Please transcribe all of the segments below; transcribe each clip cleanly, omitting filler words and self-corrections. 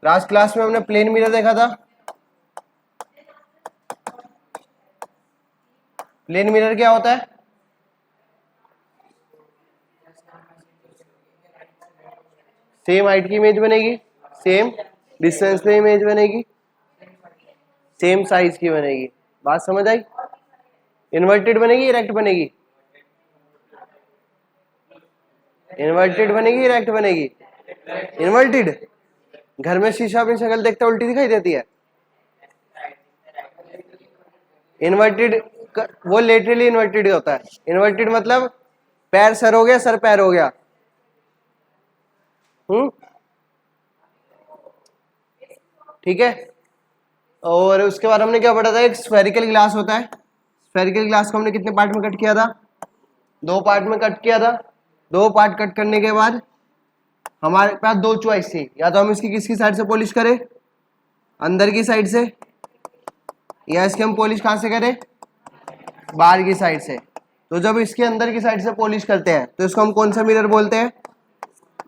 Last क्लास में हमने प्लेन मिरर देखा था। प्लेन मिरर क्या होता है? सेम हाइट की इमेज बनेगी, सेम डिस्टेंस पे इमेज बनेगी, सेम साइज की बनेगी। बात समझ आई? इन्वर्टेड बनेगी, इरेक्ट बनेगी? इन्वर्टेड बनेगी, इरेक्ट बनेगी? इन्वर्टेड। घर में शीशा अपनी शक्ल देखते उल्टी दिखाई देती है। इन्वर्टेड वो लेटरली इन्वर्टेड होता है। इन्वर्टेड मतलब पैर सर हो गया, सर पैर हो गया। ठीक है। और उसके बाद हमने क्या पढ़ा था? एक स्फेरिकल ग्लास होता है। स्फेरिकल ग्लास को हमने कितने पार्ट में कट किया था? 2 पार्ट में कट किया था। 2 पार्ट कट करने के बाद हमारे पास 2 चॉइस थी, या तो हम इसकी किसकी साइड से पॉलिश करें, अंदर की साइड से, या इसके हम पॉलिश कहां से करें, बाहर की साइड से। तो जब इसके अंदर की साइड से पॉलिश करते हैं तो इसको हम कौन सा मिरर बोलते हैं?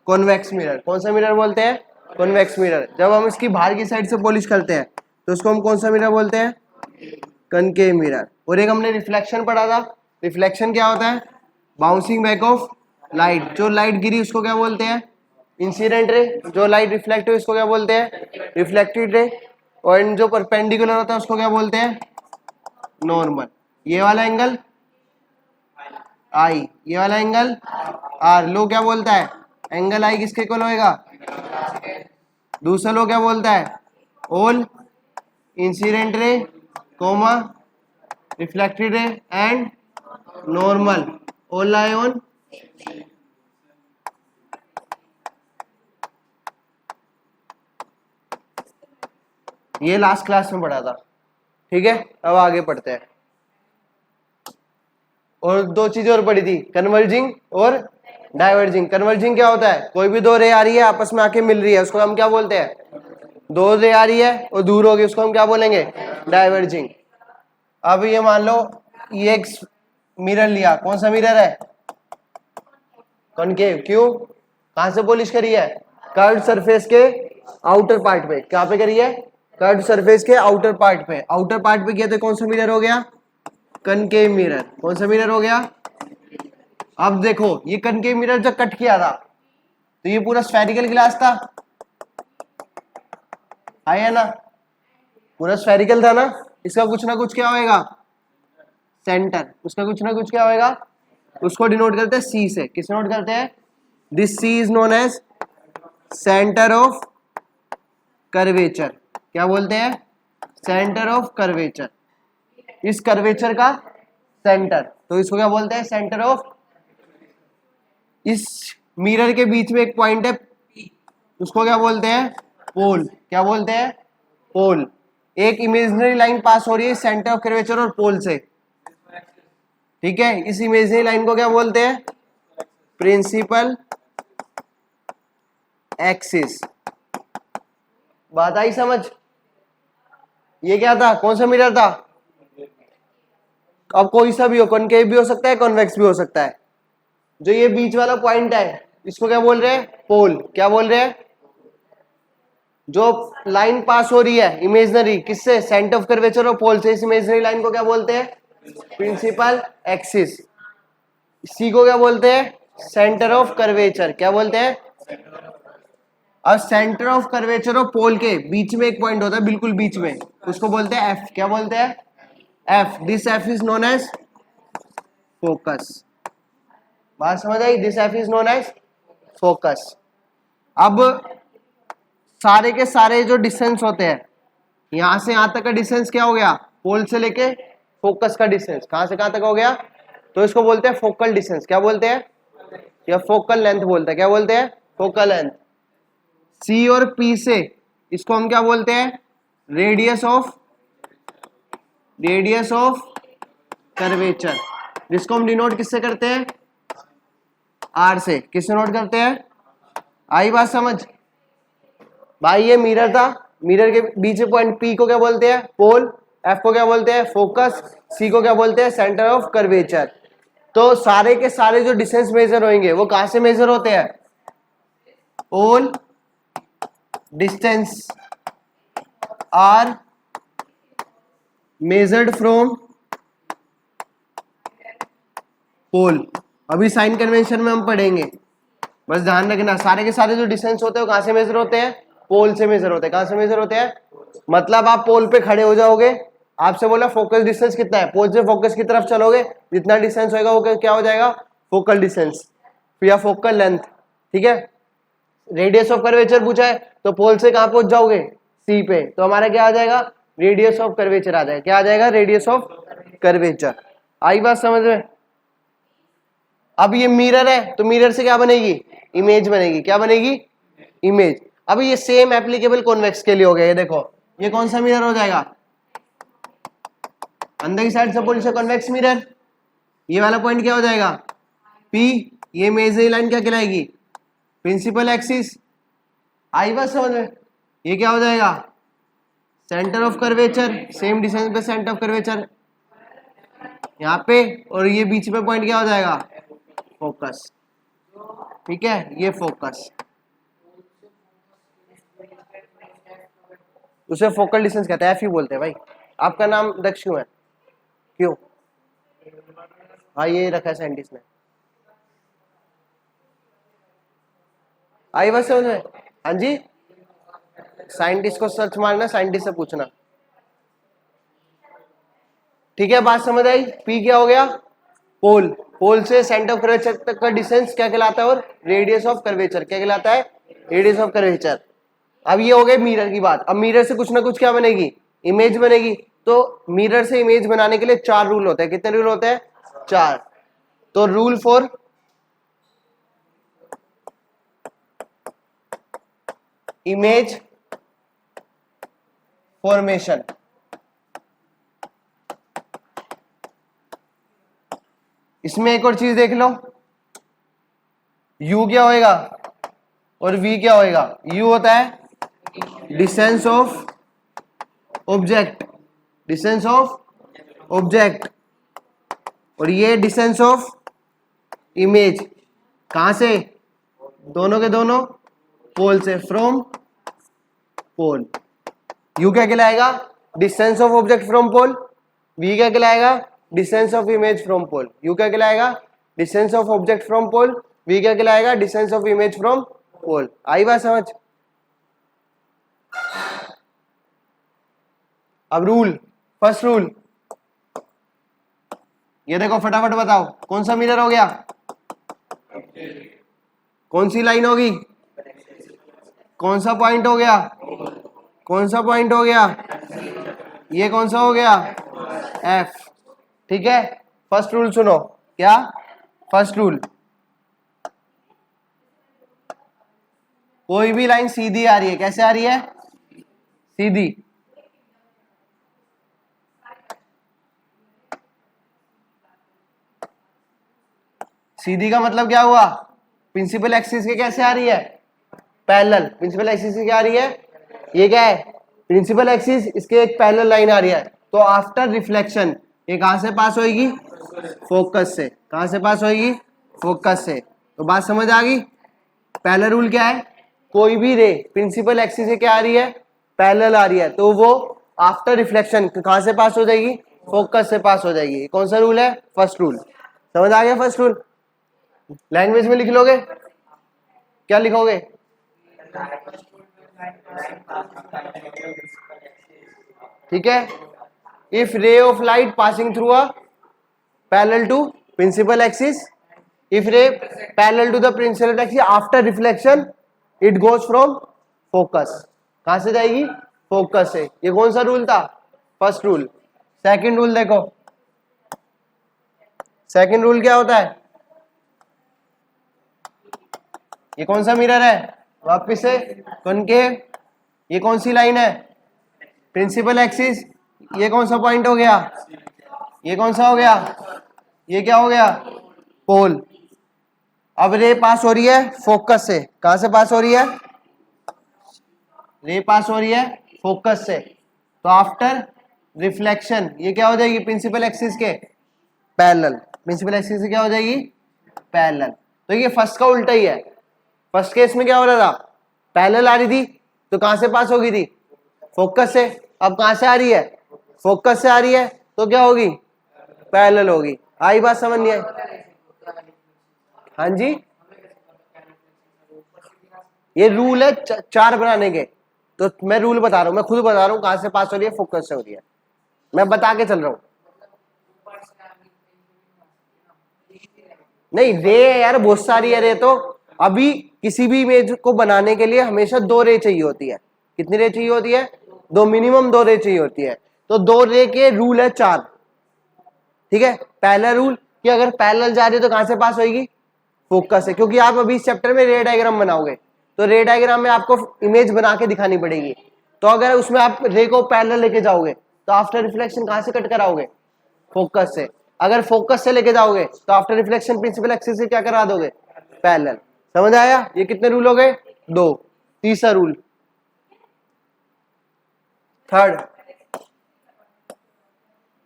Convex mirror. कौन सा मिरर बोलते हैं? Convex mirror. जब हम इसकी बाहर की साइड से पॉलिश करते हैं तो उसको हम कौन सा मिरर बोलते हैं? Concave mirror. और एक हमने रिफ्लेक्शन पढ़ा था। रिफ्लेक्शन क्या होता है? Bouncing back of light. जो लाइट गिरी उसको क्या बोलते हैं? Incident ray. जो लाइट रिफ्लेक्ट हुई उसको क्या बोलते हैं? Reflected ray. और जो परपेंडिकुलर होता है उसको क्या बोलते हैं? नॉर्मल। ये वाला एंगल आई, ये वाला एंगल आर। लो क्या बोलता है? एंगल आई किसके इक्वल होएगा? दूसरा लो क्या बोलता है? All incident ray comma reflected ray and normal all lie on. ये लास्ट क्लास में पढ़ा था। ठीक है, अब आगे पढ़ते हैं। और 2 चीजें और पढ़ी थी, कन्वर्जिंग और डाइवर्जिंग। कन्वर्जिंग क्या होता है? कोई भी 2 रे आ रही है, आपस में आके मिल रही है, उसको हम क्या बोलते हैं? 2 रे आ रही है और दूर होगी, उसको हम क्या बोलेंगे? डाइवर्जिंग। अब ये मान लो ये एक मिरर लिया, कौन सा मिरर है? कॉनकेव। क्यों? कहां से पॉलिश करी है? कर्व्ड सरफेस के आउटर पार्ट पे। कहां पे करी है? कर्व्ड सरफेस के आउटर पार्ट पे। आउटर पार्ट पे किया तो कौन सा मिरर हो गया? Concave mirror. कौन सा मिरर हो गया? अब देखो, ये कनकेव मिरर जब कट किया था तो ये पूरा स्फेरिकल ग्लास था, है ना? पूरा स्फेरिकल था ना। इसका कुछ ना कुछ क्या होएगा? सेंटर। उसका कुछ ना कुछ क्या होएगा? उसको डिनोट करते हैं सी से। किस नोट करते हैं? This C is known as centre of curvature. क्या बोलते हैं? Centre of curvature. इस कर्वेचर का सेंटर, तो इसको क्या बोलते हैं? Centre of. इस मिरर के बीच में एक पॉइंट है P, उसको क्या बोलते हैं? पोल। क्या बोलते हैं? पोल। एक इमेजिनरी लाइन पास हो रही है सेंटर ऑफ कर्वेचर और पोल से। ठीक है, इस इमेजिनरी लाइन को क्या बोलते हैं? Principal axis. बात आई समझ? ये क्या था? कौन सा मिरर था? अब कोई सा भी हो, कॉनकेव भी हो सकता है, कॉन्वेक्स भी हो सकता है। जो ये बीच वाला पॉइंट है इसको क्या बोल रहे हैं? पोल। क्या बोल रहे हैं? जो लाइन पास हो रही है इमेजिनरी, किससे? सेंटर ऑफ कर्वेचर और पोल से। इस इमेजिनरी लाइन को क्या बोलते हैं? Principal axis. सी को क्या बोलते हैं? Centre of curvature. क्या बोलते हैं? अब सेंटर ऑफ कर्वेचर और पोल के बीच में एक पॉइंट होता है, बिल्कुल बीच में, उसको बोलते हैं एफ। क्या बोलते हैं? F. This F is known as focus. बात समझ आई? This F is known as focus. अब सारे के सारे जो डिस्टेंस होते हैं, यहां से यहां तक का डिस्टेंस क्या हो गया? पोल से लेके फोकस का डिस्टेंस कहां से कहां तक हो गया? तो इसको बोलते हैं फोकल डिस्टेंस। क्या बोलते हैं? या फोकल लेंथ बोलते हैं। क्या बोलते हैं? Focal length. सी और पी से इसको हम क्या बोलते हैं? रेडियस ऑफ कर्वेचर, जिसको हम डिनोट किससे करते हैं? आर से। किससे नोट करते हैं? आई बात समझ? भाई ये मिरर था, मिरर के बीच में पॉइंट पी को क्या बोलते हैं? पोल। एफ को क्या बोलते हैं? फोकस। सी को क्या बोलते हैं? Centre of curvature. तो सारे के सारे जो डिस्टेंस मेजर होंगे वो कहां से मेजर होते हैं? All distance are measured from pole. अभी साइन कन्वेंशन में हम पढ़ेंगे, बस ध्यान रखना सारे के सारे जो डिस्टेंस होते हैं वो कहां से मेजर होते हैं, पोल से मेजर होते हैं। कहां से मेजर होते हैं, मतलब आप पोल पे खड़े हो जाओगे, आपसे बोला फोकस डिस्टेंस कितना है, पोल से फोकस की तरफ चलोगे, जितना डिस्टेंस होगा वो क्या हो जाएगा, फोकल डिस्टेंस या फोकल लेंथ। ठीक है, रेडियस ऑफ कर्वेचर पूछा है तो पोल से कहां पहुंच जाओगे, सी पे, तो हमारा क्या आ जाएगा, रेडियस ऑफ कर्वेचर आ जाएगा। क्या आ जाएगा, रेडियस ऑफ कर्वेचर। आई बात समझ में। अब ये मिरर है तो मिरर से क्या बनेगी, इमेज बनेगी। क्या बनेगी, इमेज। अब ये सेम एप्लीकेबल कॉन्वेक्स के लिए हो गया। ये देखो ये कौन सा मिरर हो जाएगा, अंदर की साइड सपोज से कॉन्वेक्स मिरर। ये वाला पॉइंट क्या हो जाएगा, P। ये इमेजिनरी लाइन क्या कहलाएगी, प्रिंसिपल एक्सिस। आई बात समझ में। ये क्या हो जाएगा, centre of curvature, same distance पे सेंटर ऑफ कर्वेचर यहाँ पे, और ये बीच में पॉइंट क्या हो जाएगा, फोकस। ठीक है, ये फोकस, उसे फोकल डिस्टेंस कहते हैं, एफ ही बोलते हैं भाई। आपका नाम दक्ष क्यों है, क्यों, हाँ ये रखा है साइंटिस्ट ने। आई बस समझ में। हाँ जी, साइंटिस्ट को सर्च मारना, साइंटिस्ट से पूछना। ठीक है, बात समझ आई। पी क्या हो गया, पोल। पोल से सेंटर ऑफ कर्वेचर तक का डिस्टेंस क्या कहलाता है, और रेडियस ऑफ कर्वेचर क्या कहलाता है, रेडियस ऑफ कर्वेचर। अब ये हो गए मिरर की बात। अब मिरर से कुछ ना कुछ क्या बनेगी, इमेज बनेगी। तो मिरर से इमेज बनाने के लिए 4 रूल होते हैं। कितने रूल होते हैं, 4। तो रूल फॉर इमेज फॉर्मेशन, इसमें एक और चीज देख लो, U क्या होएगा और V क्या होएगा। U होता है distance of object, distance of object, और ये डिस्टेंस ऑफ इमेज। कहां से, दोनों के दोनों पोल से, फ्रॉम पोल। U क्या कहलाएगा, distance of object from pole. V क्या कहलाएगा, distance of image from pole. U क्या कहलाएगा, distance of object from pole. V क्या कहलाएगा, distance of image from pole. आई बात समझ। अब रूल, फर्स्ट रूल, ये देखो फटाफट बताओ कौन सा मिरर हो गया, कौन सी लाइन होगी, कौन सा पॉइंट हो गया, कौन सा पॉइंट हो गया, ये कौन सा हो गया, F। ठीक है, फर्स्ट रूल सुनो। क्या, फर्स्ट रूल, कोई भी लाइन सीधी आ रही है, कैसे आ रही है, सीधी। सीधी का मतलब क्या हुआ, प्रिंसिपल एक्सिस के कैसे आ रही है, पैरेलल। प्रिंसिपल एक्सिस की क्या आ रही है, ये क्या है, प्रिंसिपल एक्सिस, इसके एक पैरेलल लाइन आ रही है। तो आफ्टर रिफ्लेक्शन ये कहां से पास होगी, फोकस से। कहां से पास होगी, फोकस से। तो बात समझ आ गई। पहला रूल क्या है, कोई भी रे प्रिंसिपल एक्सिस से क्या आ रही है, पैरेलल आ रही है, तो वो आफ्टर रिफ्लेक्शन कहां से पास हो जाएगी, फोकस से पास हो जाएगी। कौन सा रूल है, फर्स्ट रूल। समझ आ गया फर्स्ट रूल। लैंग्वेज में लिख लोगे, क्या लिखोगे, ठीक है। If ray of light passing through a parallel to principal axis, if ray parallel to the principal axis after reflection it goes from focus। कहां से जाएगी, फोकस से। ये कौन सा रूल था, फर्स्ट रूल। सेकंड रूल देखो, सेकंड रूल क्या होता है, ये कौन सा मिरर है, वापिस से कॉनकेव। ये कौन सी लाइन है, प्रिंसिपल एक्सिस। ये कौन सा पॉइंट हो गया, ये कौन सा हो गया, ये क्या हो गया, पोल। अब रे पास हो रही है फोकस से, कहां से पास हो रही है, रे पास हो रही है फोकस से। तो आफ्टर रिफ्लेक्शन ये क्या हो जाएगी, प्रिंसिपल एक्सिस के पैरेलल। प्रिंसिपल एक्सिस से क्या हो जाएगी, पैरेलल। तो ये फर्स्ट का उल्टा ही है। फर्स्ट केस में क्या हो रहा था, पैरेलल आ रही थी, तो कहां से पास होगी थी? फोकस से। अब कहां से आ रही है? फोकस से आ रही है, तो क्या होगी? पैरेलल होगी। आई बात समझ नहीं आई? हाँ जी, ये रूल है चार बनाने के। तो मैं रूल बता रहा हूं, मैं खुद बता रहा हूं कहां से पास हो रही है, फोकस से हो रही है, मैं बता के चल रहा हूं। नहीं, रे है यार, बहुत सारी है रे। तो अभी किसी भी इमेज को बनाने के लिए हमेशा दो रे चाहिए होती है। कितनी रे चाहिए होती है? दो, मिनिमम दो रे चाहिए होती है। तो दो रे के रूल है चार। ठीक है, पहला रूल कि अगर पैरेलल जा रही है तो कहां से पास होगी? फोकस है। क्योंकि आप अभी इस चैप्टर में रे डायग्राम बनाओगे, तो रे डायग्राम में आपको इमेज बना के दिखानी पड़ेगी। तो अगर उसमें आप रे को पैरेलल लेके जाओगे तो आफ्टर रिफ्लेक्शन कहां से कट कराओगे? फोकस से। अगर फोकस से लेके जाओगे तो आफ्टर रिफ्लेक्शन प्रिंसिपल एक्सिस से क्या करा दोगे? पैरेलल। समझ आया? ये कितने रूल हो गए? दो। तीसरा रूल, थर्ड।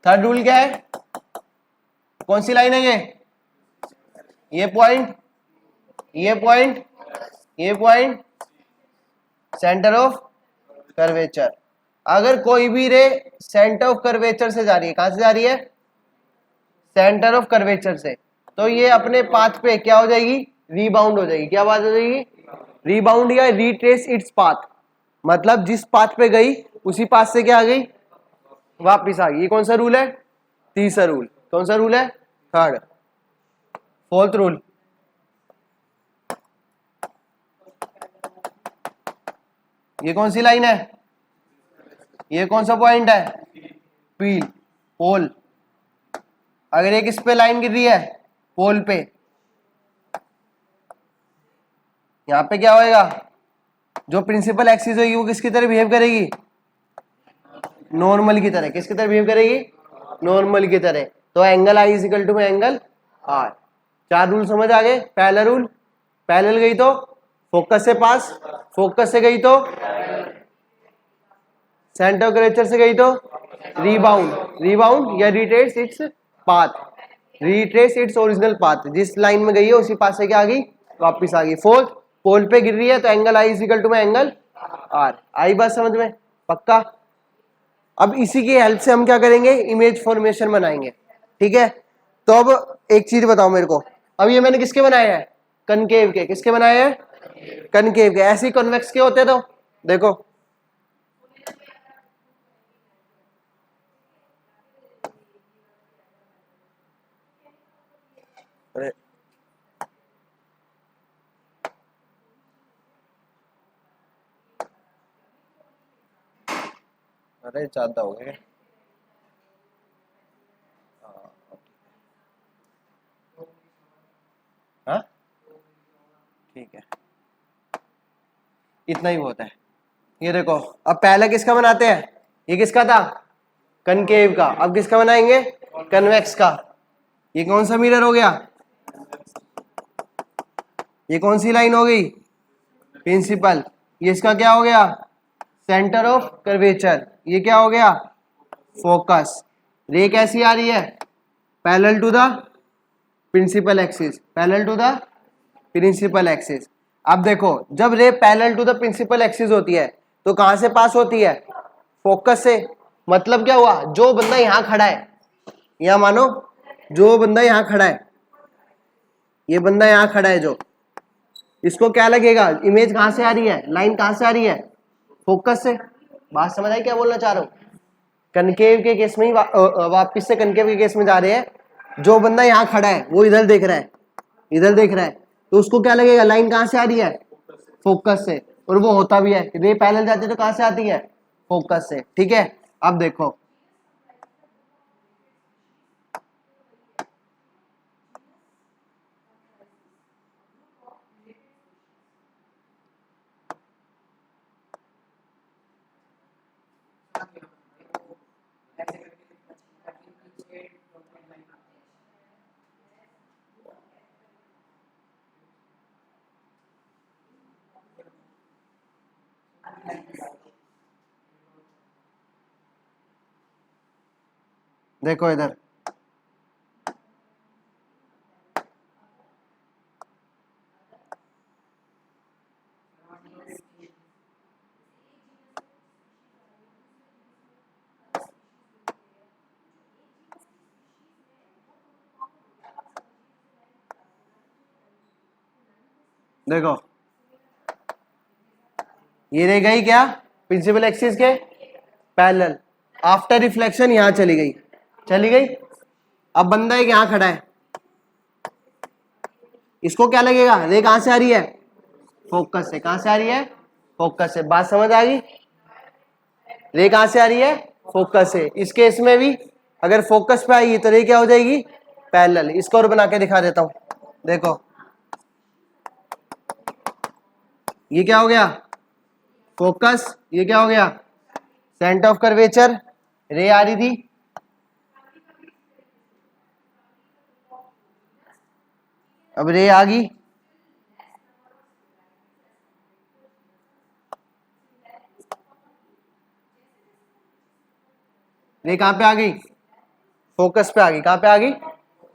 थर्ड रूल क्या है? कौन सी लाइन है ये पॉइंट, ये पॉइंट, ये पॉइंट, सेंटर ऑफ कर्वेचर। अगर कोई भी रे सेंटर ऑफ कर्वेचर से जा रही है, कहां से जा रही है? सेंटर ऑफ कर्वेचर से, तो ये अपने पाथ पे क्या हो जाएगी? रीबाउंड हो जाएगी। क्या बात हो जाएगी? रीबाउंड या रिट्रेस इट्स पाथ। मतलब जिस पाथ पे गई उसी पाथ से क्या आ गई? वापिस आ गई। ये कौन सा रूल है? तीसरा रूल। कौन सा रूल है? थर्ड। फोर्थ रूल, ये कौन सी लाइन है? ये कौन सा पॉइंट है? पी, पोल। अगर एक इस पे लाइन गिर रही है पोल पे, यहां पे क्या होएगा? जो प्रिंसिपल एक्सिस होगी वो किसकी तरह बिहेव करेगी? नॉर्मल की तरह। किसकी तरह बिहेव करेगी? नॉर्मल की तरह। तो angle I is equal to angle R. चार रूल समझ आ गए? पहला रूल, पैरेलल गई तो फोकस से पास, फोकस से गई तो सेंटर ऑफ कर्वेचर से गई तो रीबाउंड, रीबाउंड या retrace its path, retrace its original path. जिस लाइन में गई है उसी पाथ से क्या आ गई? वापिस आ गई। फोर्थ, पोल पे गिर रही है तो angle I is equal to angle R. आई बात समझ में? पक्का? अब इसी की हेल्प से हम क्या करेंगे? इमेज फॉर्मेशन बनाएंगे। ठीक है, तो अब एक चीज बताओ मेरे को, अब ये मैंने किसके बनाए हैं? कनकेव के। किसके बनाए हैं? कनकेव के। ऐसे ही कॉन्वेक्स के होते तो देखो, अरे अरे ज्यादा हो गए। हाँ ठीक है, इतना ही बहुत है। ये देखो, अब पहला किसका बनाते हैं? ये किसका था? कनकेव का। अब किसका बनाएंगे? कन्वेक्स का। ये कौन सा मिरर हो गया? ये कौन सी लाइन हो गई? प्रिंसिपल। ये इसका क्या हो गया? Centre of curvature. ये क्या हो गया? फोकस। रे कैसी आ रही है? Parallel to the principal axis, parallel to the principal axis. अब देखो, जब ray parallel to the principal axis होती है तो कहां से पास होती है? फोकस से। मतलब क्या हुआ? जो बंदा यहां खड़ा है, यहां मानो जो बंदा यहां खड़ा है, ये बंदा यहां खड़ा है जो, इसको क्या लगेगा? इमेज कहां से आ रही है? लाइन कहां से आ रही है? फोकस से। बात समझ आई क्या बोलना चाह रहा हूं? कनकेव के केस में ही वापिस से कनकेव के केस में जा रहे हैं। जो बंदा यहां खड़ा है वो इधर देख रहा है, इधर देख रहा है, तो उसको क्या लगेगा? लाइन कहां से आ रही है? फोकस से। और वो होता भी है, रे पैरेलल जाती है तो कहां से आती है? फोकस से। ठीक है, अब देखो, देखो इधर, देखो ये रह गई क्या, प्रिंसिपल एक्सिस के पैरेलल, आफ्टर रिफ्लेक्शन यहां चली गई, चली गई। अब बंदा एक यहां खड़ा है, इसको क्या लगेगा, रे कहां से आ रही है, फोकस से। कहां से आ रही है, फोकस से। बात समझ आ गई, रे कहां से आ रही है, फोकस से। इस केस में भी अगर फोकस पे आएगी तो रे क्या हो जाएगी, पैरेलल। इसको और बना के दिखा देता हूं, देखो ये क्या हो गया, फोकस, ये क्या हो गया, सेंटर ऑफ कर्वेचर। रे आ रही थी, अब रे आ गई, रे कहां पे आ गई, फोकस पे आ गई। कहां पे आ गई,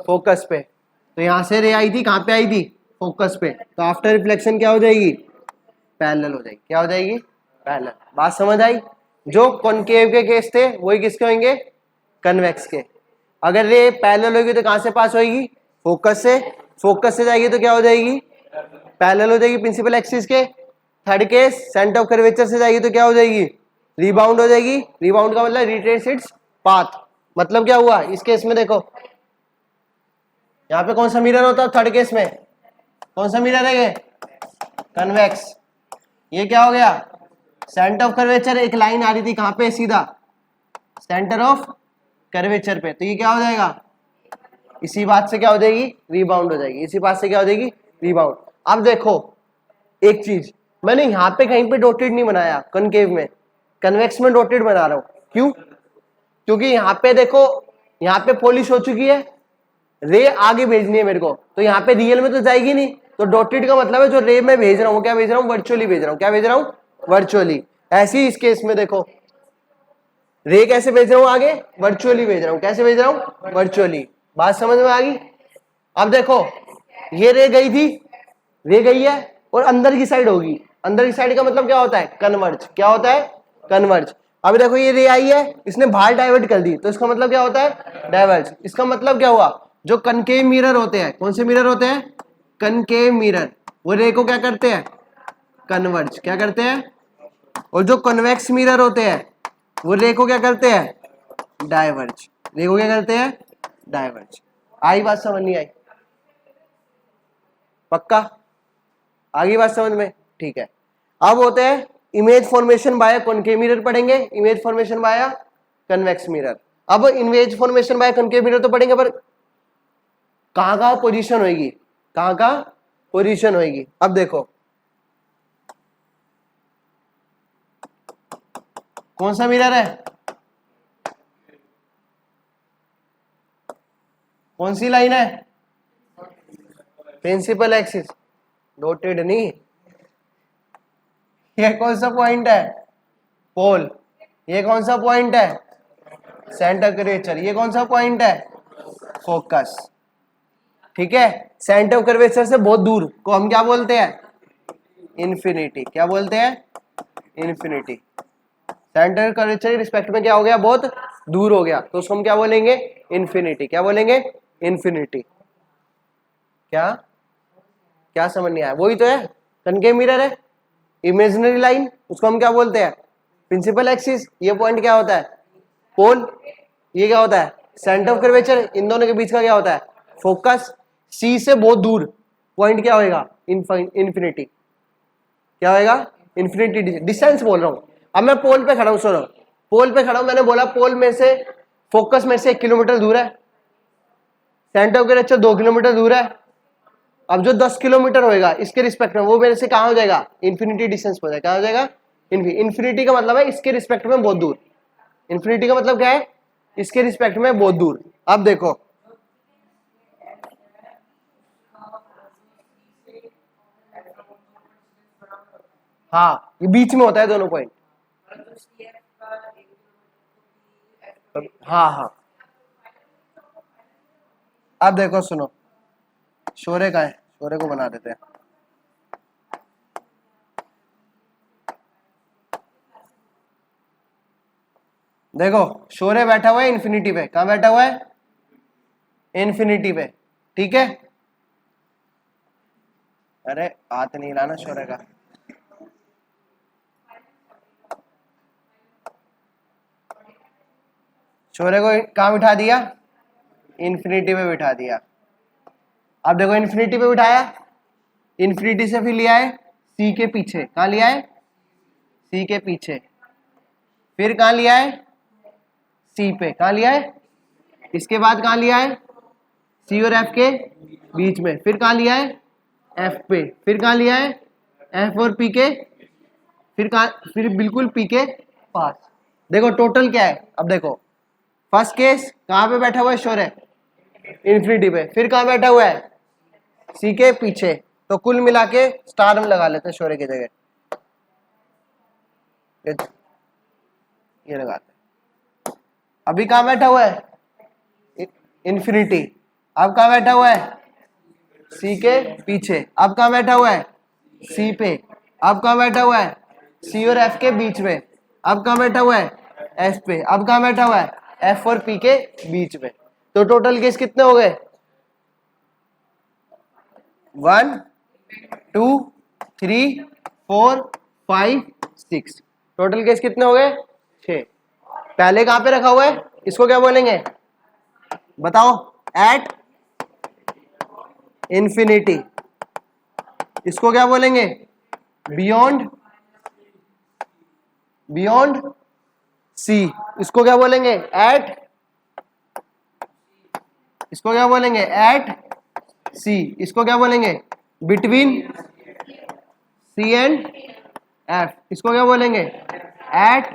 फोकस पे। तो यहां से रे आई थी, कहां पे आई थी, फोकस पे। तो आफ्टर रिफ्लेक्शन क्या हो जाएगी, पैरेलल हो जाएगी। क्या हो जाएगी, पैरेलल। बात समझ आई। जो कॉनकेव के केस थे वही किसके होंगे, कन्वेक्स के। अगर रे पैरेलल होगी तो कहां से पास होगी, फोकस से। फोकस से जाएगी तो क्या हो जाएगी, पैरेलल हो जाएगी प्रिंसिपल एक्सिस के। Third case centre of curvature से जाएगी तो क्या हो जाएगी, रिबाउंड हो जाएगी। रिबाउंड का मतलब रिट्रेस इट्स पाथ। मतलब क्या हुआ इस केस में, देखो यहाँ पे कौन सा मिरर होता है थर्ड केस में, कौन सा मिरर है ये, कन्वेक्स। ये क्या हो गया, सेंटर ऑफ कर्वेचर, एक लाइन आ रही थी कहां पे, सीधा सेंटर ऑफ कर्वेचर पे। तो ये क्या हो जाएगा, इसी बात से क्या हो जाएगी, रिबाउंड हो जाएगी। इसी बात से क्या हो जाएगी, रिबाउंड। अब देखो एक चीज, मैंने यहाँ पे कहीं पे डॉटेड नहीं बनाया कनकेव में, कन्वेक्स में डॉटेड बना रहा हूं। क्यों, क्योंकि यहाँ पे देखो, यहाँ पे पॉलिश हो चुकी है, रे आगे भेजनी है मेरे को, तो यहाँ पे रियल में तो जाएगी नहीं। तो डॉटेड का मतलब है जो रे में भेज रहा हूँ, क्या भेज रहा हूँ, वर्चुअली भेज रहा हूँ। क्या भेज रहा हूँ, वर्चुअली। ऐसे ही इस केस में देखो, रे कैसे भेज रहा हूँ आगे, वर्चुअली भेज रहा हूँ। कैसे भेज रहा हूँ, वर्चुअली। बात समझ में आ गई। अब देखो ये रे गई थी, रे गई है और अंदर की साइड होगी। अंदर की साइड का मतलब क्या होता है, कन्वर्ज। क्या होता है, कन्वर्ज। अब देखो ये रे आई है, इसने बाहर डाइवर्ट कर दी, तो इसका मतलब क्या होता है, डाइवर्ज। इसका मतलब क्या हुआ, जो कनकेव मिरर होते हैं, कौन से मिरर होते हैं, कनकेव मिरर, वो रे को क्या करते हैं, कन्वर्ज। क्या करते हैं, और जो कन्वेक्स मिरर होते हैं वो रे को क्या करते हैं, डाइवर्ज। रे को क्या करते हैं, डाइवर्ज। आई बात समझ नहीं आई, पक्का आ गई बात समझ में, ठीक है। अब होते हैं image formation by concave mirror पढ़ेंगे, image formation by convex mirror. अब image formation by concave mirror तो पढ़ेंगे, पर कहां कहां पोजीशन होगी, कहां कहां पोजीशन होगी। अब देखो कौन सा मिरर है, कौन सी लाइन है, प्रिंसिपल एक्सिस, डॉटेड नहीं। ये कौन सा पॉइंट है, पोल। ये कौन सा पॉइंट है, सेंटर कर्वेचर। ये कौन सा पॉइंट है, फोकस। ठीक है, सेंटर ऑफ कर्वेचर से बहुत दूर को हम क्या बोलते हैं, इन्फिनिटी। क्या बोलते हैं, इन्फिनिटी। सेंटर कर्वेचर के रिस्पेक्ट में क्या हो गया, बहुत दूर हो गया, तो उसको हम क्या बोलेंगे, इन्फिनिटी। क्या बोलेंगे, इन्फिनिटी। क्या क्या समझ नहीं आया, वही तो है, कनकेव मिरर है, इमेजिनरी लाइन, उसको हम क्या बोलते हैं, प्रिंसिपल एक्सिस। ये पॉइंट क्या होता है, पोल। ये क्या होता है, सेंटर ऑफ कर्वेचर। इन दोनों के बीच का क्या होता है, फोकस। सी से बहुत दूर पॉइंट क्या होएगा, इन्फिनिटी। क्या होएगा, इन्फिनिटी डिस्टेंस बोल रहा हूं। अब मैं पोल पे खड़ा हूं, सुनो, पोल पे खड़ा हूं, मैंने बोला पोल में से, फोकस में से 1 किलोमीटर दूर है, सेंटर ऑफ कर्वेचर 2 किलोमीटर दूर है। अब जो 10 किलोमीटर होएगा इसके रिस्पेक्ट में, वो मेरे से कहां हो जाएगा, इन्फिनिटी डिस्टेंस हो जाएगा। क्या हो जाएगा, इन्फिनिटी का मतलब है इसके रिस्पेक्ट में बहुत दूर। इन्फिनिटी का मतलब क्या है, इसके रिस्पेक्ट में बहुत दूर। अब देखो हाँ, ये बीच में होता है दोनों पॉइंट। हाँ हाँ, अब देखो सुनो, शोरे का है, शोरे को बना देते हैं। देखो शोरे बैठा हुआ है इन्फिनिटी पे। कहां बैठा हुआ है, इन्फिनिटी पे। ठीक है, अरे हाथ नहीं हिलाना शौर्य का। शौर्य को कहाँ बिठा दिया? इन्फिनिटी पे बिठा दिया। अब देखो इन्फिनिटी पे बिठाया, इन्फिनिटी से फिर लिया है सी के पीछे। कहाँ लिया है? सी के पीछे। फिर कहाँ लिया है? सी पे। कहाँ लिया है? इसके बाद कहाँ लिया है? सी और एफ के बीच में। फिर कहाँ लिया है? एफ पे। फिर कहाँ लिया है? एफ और पी के। फिर कहाँ? फिर बिल्कुल पी के पास। देखो टोटल क्या है। अब देखो फर्स्ट केस कहाँ पे बैठा हुआ है शौर्य? इन्फिनिटी पे। फिर कहाँ बैठा हुआ है? सी के पीछे। तो कुल मिला के स्टार में लगा लेते हैं शौर्य की जगह, ये लगाते हैं। अभी कहाँ बैठा हुआ है? इन्फिनिटी। अब कहाँ बैठा हुआ है? सी के पीछे। अब कहाँ बैठा हुआ है? सी पे। अब कहाँ बैठा हुआ है? सी और एफ के बीच में। अब कहाँ बैठा हुआ है? एफ पे। अब कहाँ बैठा हुआ है? एफ और पी के बीच में। तो टोटल केस कितने हो गए? 1 2 3 4 5 6। टोटल केस कितने हो गए? 6। पहले कहां पे रखा हुआ है? इसको क्या बोलेंगे बताओ? At infinity. इसको क्या बोलेंगे? Beyond, beyond C. इसको क्या बोलेंगे? एट, इसको क्या बोलेंगे? At C. इसको क्या बोलेंगे? Between C and F. इसको क्या बोलेंगे? At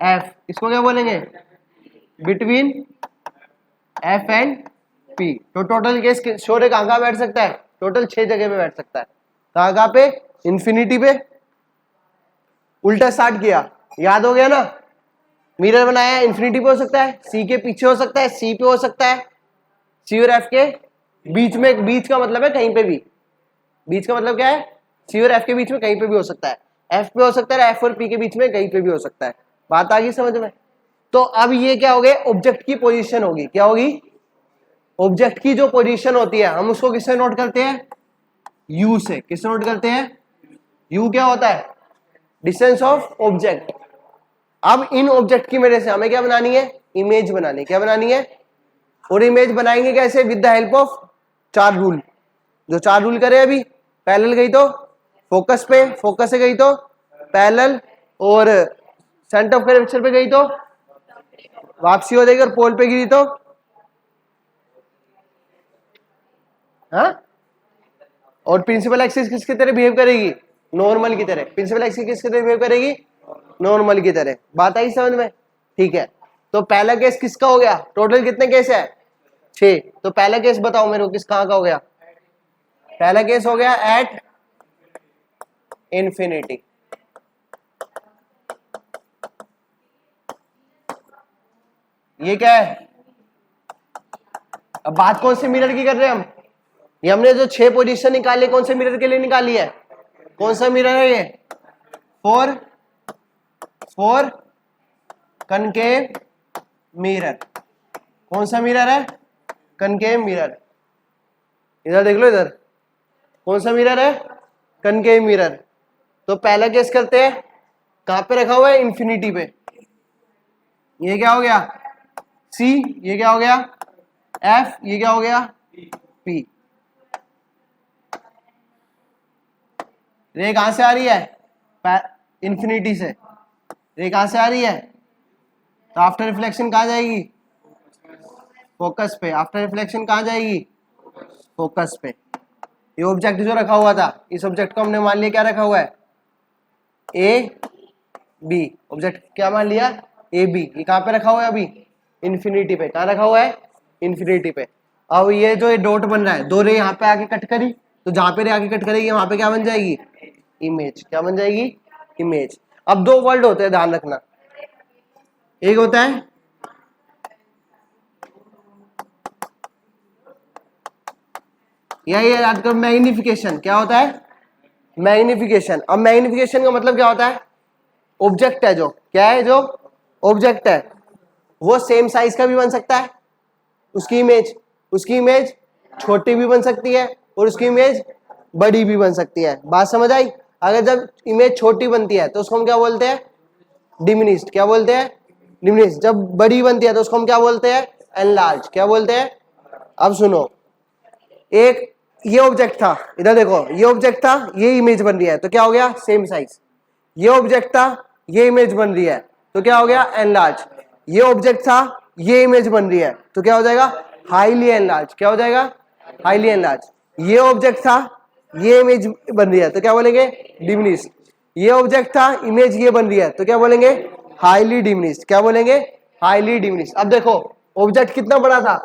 F. इसको क्या बोलेंगे? Between F and P. तो टोटल केस शौर्य कहाँ कहाँ बैठ सकता है? टोटल 6 जगह पे बैठ सकता है। कहाँ कहाँ पे? इंफिनिटी पे। उल्टा स्टार्ट किया, याद हो गया ना? मिरर बनाया, इंफिनिटी पे हो सकता है, सी के पीछे हो सकता है, सी पे हो सकता है, सी और एफ के बीच में। बीच का मतलब है कहीं पे भी। बीच का मतलब क्या है? सी और एफ के बीच में कहीं पे भी हो सकता है। एफ पे हो सकता है, एफ और पी के बीच में कहीं पे भी हो सकता है। बात आ गई समझ में? तो अब ये क्या हो गया? ऑब्जेक्ट की पोजीशन होगी। क्या होगी? ऑब्जेक्ट की जो पोजीशन होती है हम उसको किससे नोट करते हैं? यू से। किससे नोट करते हैं? यू क्या होता है? Distance of object. अब इन ऑब्जेक्ट की वजह से हमें क्या बनानी है? इमेज बनानी। क्या बनानी है? और इमेज बनाएंगे कैसे? With the help of 4 rule. जो 4 रूल करे अभी, पैरेलल गई तो फोकस पे, फोकस से गई तो पैरेलल, और सेंटर ऑफ कर्वेचर पे गई तो वापसी हो जाएगी, और पोल पे गिरी तो हाँ। और प्रिंसिपल एक्सिस किसकी तरह बिहेव करेगी? नॉर्मल की तरह। प्रिंसिपल एक्सिस किसकी तरह बिहेव करेगी? नॉर्मल की तरह। बात आई समझ में? ठीक है। तो पहला केस किसका हो गया? टोटल कितने केस है? 6। तो पहला केस बताओ मेरे को, किस कहां का हो गया? पहला केस हो गया एट इंफिनिटी। ये क्या है? अब बात कौन से मिरर की कर रहे हैं हम? ये हमने जो 6 पोजीशन निकाली, कौन से मिरर के लिए निकाली है? कौन सा मिरर है ये? 4 4 कनकेव मिरर। कौन सा मिरर है? Concave mirror. इधर देख लो, इधर कौन सा मिरर है? Concave mirror. तो पहला केस करते हैं, कहां पे रखा हुआ है? इंफिनिटी पे। ये क्या हो गया? सी। ये क्या हो गया? एफ। ये क्या हो गया? पी। रे कहां से आ रही है? इंफिनिटी से। रे कहां से आ रही है? तो आफ्टर रिफ्लेक्शन कहां जाएगी? फोकस पे। आफ्टर रिफ्लेक्शन कहां जाएगी? फोकस पे। ये ऑब्जेक्ट जो रखा हुआ था, इस ऑब्जेक्ट को हमने मान लिया क्या रखा हुआ है? A B. ऑब्जेक्ट क्या मान लिया? A B. ये कहां पे रखा हुआ है अभी? इंफिनिटी पे। कहां रखा हुआ है? इंफिनिटी पे। अब ये जो ये डॉट बन रहा है, दो रे यहाँ पे आके कट करी, तो जहां पे रे आके कट करेगी वहां पे क्या बन जाएगी? इमेज। क्या बन जाएगी? इमेज। अब 2 वर्ड होते हैं, ध्यान रखना। एक होता है ये याद करो, मैग्निफिकेशन। क्या होता है? मैग्निफिकेशन। अब मैग्निफिकेशन का मतलब क्या होता है? ऑब्जेक्ट है जो, क्या है? जो ऑब्जेक्ट है वो सेम साइज का भी बन सकता है, उसकी इमेज छोटी भी बन सकती है और उसकी इमेज बड़ी भी बन सकती है। बात समझ आई? अगर जब इमेज छोटी बनती है तो उसको हम क्या बोलते हैं? डिमिनिश्ड। क्या बोलते हैं? डिमिनिश्ड। जब बड़ी बनती है तो उसको हम क्या बोलते हैं? एनलार्ज। क्या बोलते हैं? अब सुनो, एक ये ऑब्जेक्ट था, इधर देखो, ये ऑब्जेक्ट था, ये इमेज बन रही है तो क्या हो गया? Same size. ये ऑब्जेक्ट था, ये इमेज बन रही है तो क्या हो गया? एनलार्ज। ये ऑब्जेक्ट था, ये इमेज बन रही है तो क्या हो जाएगा? Highly enlarge. क्या हो जाएगा? Highly enlarge. ये ऑब्जेक्ट था, ये इमेज बन रही है तो क्या बोलेंगे? डिमिनिश्ड। ये ऑब्जेक्ट था, इमेज ये बन रही है तो क्या बोलेंगे? Highly diminished. क्या बोलेंगे? Highly diminished. अब देखो, ऑब्जेक्ट कितना बड़ा था,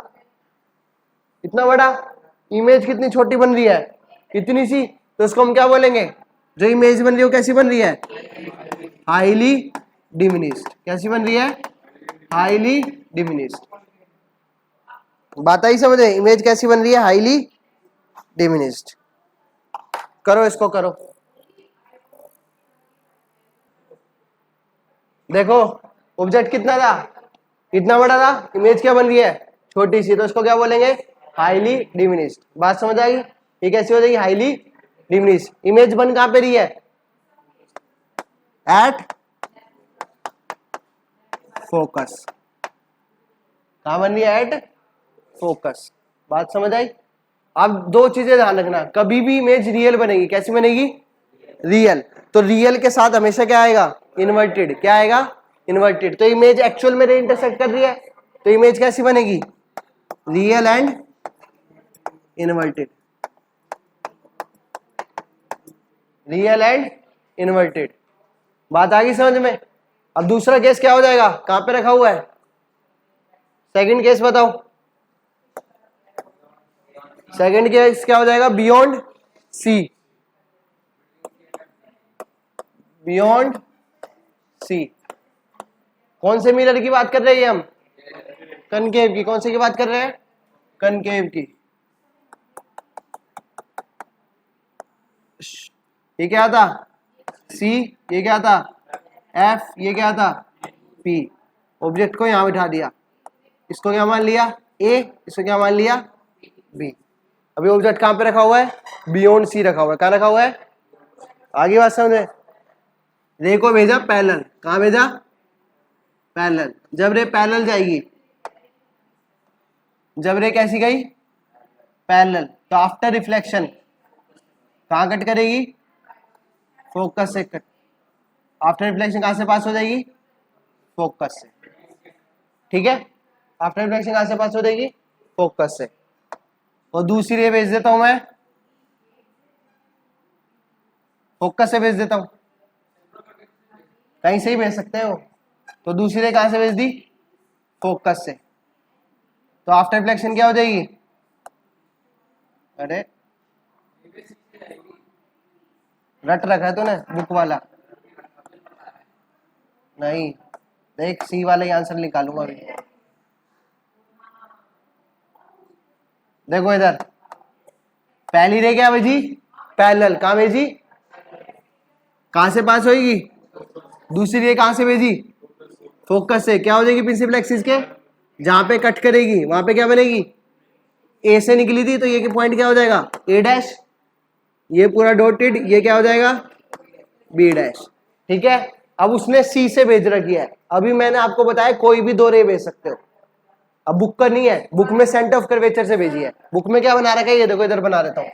कितना बड़ा, इमेज कितनी छोटी बन रही है, कितनी सी, तो उसको हम क्या बोलेंगे? जो इमेज बन रही है वो कैसी बन रही है? Highly diminished. कैसी बन रही है? Highly diminished. बात आई समझे? इमेज कैसी बन रही है? Highly diminished. करो इसको, करो। देखो, ऑब्जेक्ट कितना था, कितना बड़ा था, इमेज क्या बन रही है? छोटी सी, तो इसको क्या बोलेंगे? Highly diminished. बात समझ आई? ये कैसी हो जाएगी? Highly diminished. इमेज बन कहां पे रही है? At focus. कहां बन रही है? At focus. बात समझ आई? अब दो चीजें ध्यान रखना, कभी भी इमेज रियल बनेगी। कैसी बनेगी? रियल। तो रियल के साथ हमेशा क्या आएगा? इन्वर्टेड। क्या आएगा? इन्वर्टेड। तो इमेज एक्चुअल में रे इंटरसेक्ट कर रही है तो इमेज कैसी बनेगी? Real and inverted. Real and inverted. बात आ गई समझ में? अब दूसरा केस क्या हो जाएगा? कहां पे रखा हुआ है? सेकंड केस बताओ। सेकंड केस क्या हो जाएगा? Beyond C. Beyond C. कौन से मिरर की बात कर रहे हैं हम? कनकेव की। कौन से की बात कर रहे हैं? कनकेव की। ये क्या था? सी। ये क्या था? एफ। ये क्या था? पी। ऑब्जेक्ट को यहां बिठा दिया, इसको क्या मान लिया? ए। इसको क्या मान लिया? बी। अभी ऑब्जेक्ट कहां पे रखा हुआ है? बियॉन्ड सी रखा हुआ है। कहां रखा हुआ है? आगे बात समझे? रे को भेजा पैरेलल। कहां भेजा? पैरेलल। जब रे पैरेलल जाएगी, जब रे कैसी गई? पैरेलल, तो आफ्टर रिफ्लेक्शन कहां कट करेगी? फोकस से कट। आफ्टर रिफ्लेक्शन कहां से पास हो जाएगी? फोकस से। ठीक है, आफ्टर रिफ्लेक्शन कहां से पास हो जाएगी? फोकस से। और दूसरी रे भेज देता हूं मैं, फोकस से भेज देता हूं, कहीं से ही भेज सकते हो। तो दूसरी रे कहां से भेज दी? फोकस से। तो आफ्टर रिफ्लेक्शन क्या हो जाएगी? अरे रट रखा है तूने बुक वाला? नहीं, देख सी वाला ही आंसर निकालूंगा अभी। देखो इधर, पहली रे क्या भेजी? पैरेलल। कहां भेजी? कहां से पास होगी? दूसरी रे कहां से भेजी? फोकस से। क्या हो जाएगी? प्रिंसिपल एक्सिस के जहां पे कट करेगी वहां पे क्या बनेगी? ए से निकली थी तो ये पॉइंट क्या हो जाएगा? A dash. ये पूरा डॉटेड, ये क्या हो जाएगा? B dash. ठीक है, अब उसने सी से भेज रखी है। अभी मैंने आपको बताया कोई भी दो रे भेज सकते हो। अब बुक का नहीं है, बुक में सेंटर ऑफ कर्वेचर से भेजी है। बुक में क्या बना रखा है? ये देखो, इधर बना देता हूं।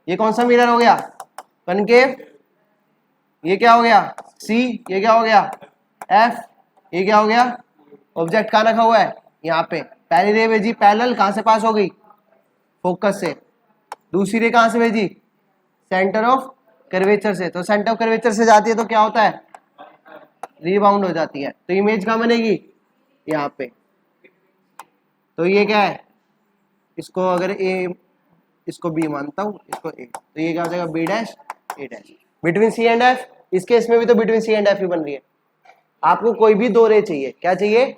ये कौन सा मिरर हो गया? कनकेव। ये क्या हो गया? सी। ये क्या हो गया? एफ। ये क्या हो गया? ऑब्जेक्ट कहां रखा हुआ है? यहाँ पे। पहली रे भेजी पैरेलल, कहां से पास हो गई? फोकस से। दूसरी रे कहां से भेजी? सेंटर ऑफ कर्वेचर से। तो सेंटर ऑफ कर्वेचर से जाती है तो क्या होता है? रीबाउंड हो जाती है। तो इमेज कहां बनेगी? यहाँ पे। तो ये क्या है? इसको अगर ए, इसको बी मानता हूं, इसको ए, तो ये क्या हो जाएगा? B dash A dash. Between C and F. इस केस में भी तो बिटवीन सी एंड एफ ही बन रही है। आपको कोई भी दो रे चाहिए। क्या चाहिए?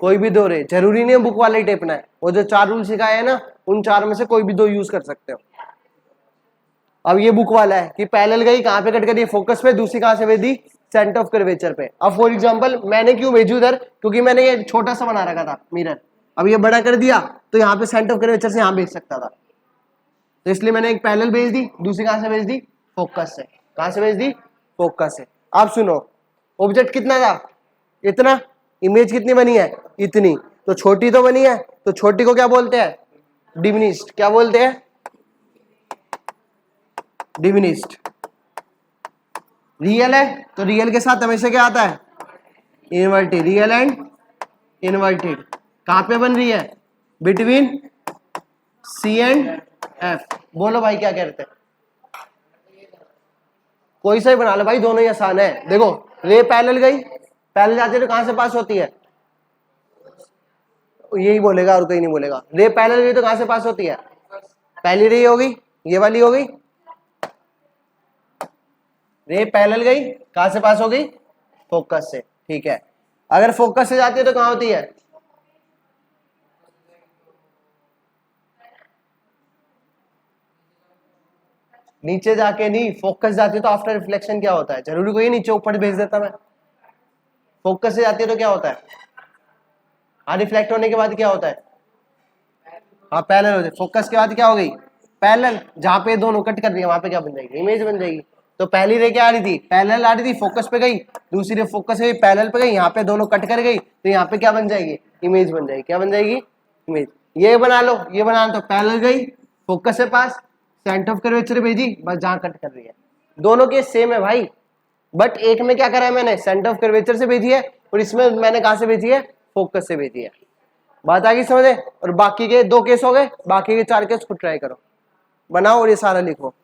कोई भी दो रे। जरूरी नहीं है बुक वाला ही टेपना है। वो जो 4 रूल सिखाए हैं ना, उन 4 में से कोई भी दो यूज कर सकते हो। अब ये बुक वाला है कि पैरेलल गई, कहां पे कट करी? फोकस पे। दूसरी कहां से भेज दी? सेंटर ऑफ कर्वेचर पे। अब फॉर एग्जांपल मैंने क्यों भेजू उधर? क्योंकि मैंने ये छोटा सा बना रखा था मिरर, अब ये बड़ा कर दिया तो यहाँ पे सेंटर ऑफ कर्वेचर से यहाँ भेज सकता था। तो इसलिए मैंने एक पैरेलल भेज दी, दूसरी कहां से भेज दी, फोकस से। कहां से भेज दी, फोकस से। अब सुनो, ऑब्जेक्ट कितना था, इतना, इमेज कितनी बनी है, इतनी, तो छोटी तो बनी है, तो छोटी को क्या बोलते हैं, डिमिनिश्ड। क्या बोलते हैं, डिमिनिश्ड। रियल है तो रियल के साथ हमेशा क्या आता है, इनवर्टेड। रियल एंड इनवर्टेड कहां पे बन रही है, बिटवीन सी एंड एफ। बोलो भाई क्या कहते हैं, कोई सा ही बना लो भाई, दोनों ही आसान है। देखो रे पैरेलल गई, पैरेलल जाती है तो कहां से पास होती है, यही बोलेगा और कोई नहीं बोलेगा। रे पैरेलल गई तो कहां से पास होती है, पहली रे होगी, ये वाली हो गई। रे पैरेलल गई, कहां से पास हो गई, फोकस से। ठीक है, अगर फोकस से जाती है तो कहां होती है, नीचे जाके नहीं, फोकस जाती है तो आफ्टर रिफ्लेक्शन क्या होता है, जरूरी कोई नीचे ऊपर भेज देता मैं। फोकस से जाती है तो क्या होता है, हाँ रिफ्लेक्ट होने के बाद क्या होता है, हाँ पैरेलल हो जाए। फोकस के बाद क्या हो गई, पैरेलल, जहां पे दोनों कट कर रही है वहां पे क्या बन जाएगी, इमेज बन जाएगी। तो पहली रे क्या आ रही थी, पैरेलल आ रही थी, फोकस पे गई, दूसरी रे फोकस से पैरेलल पे गई, यहाँ पे दोनों कट कर गई, तो यहाँ पे क्या बन जाएगी, इमेज बन जाएगी। क्या बन जाएगी, इमेज। ये बना लो, ये बनाना, तो पैरेलल गई, फोकस से पास, सेंटर ऑफ कर्वेचर भेजी, बस जहां कट कर रही है। दोनों के सेम है भाई, बट एक में क्या करा है मैंने, सेंटर ऑफ कर्वेचर से भेजी है, और इसमें मैंने कहां से भेजी है, फोकस से भेजी है। बात आ गई समझे। और बाकी के 2 केस हो गए, बाकी के 4 केस खुद ट्राई करो, बनाओ और ये सारा लिखो।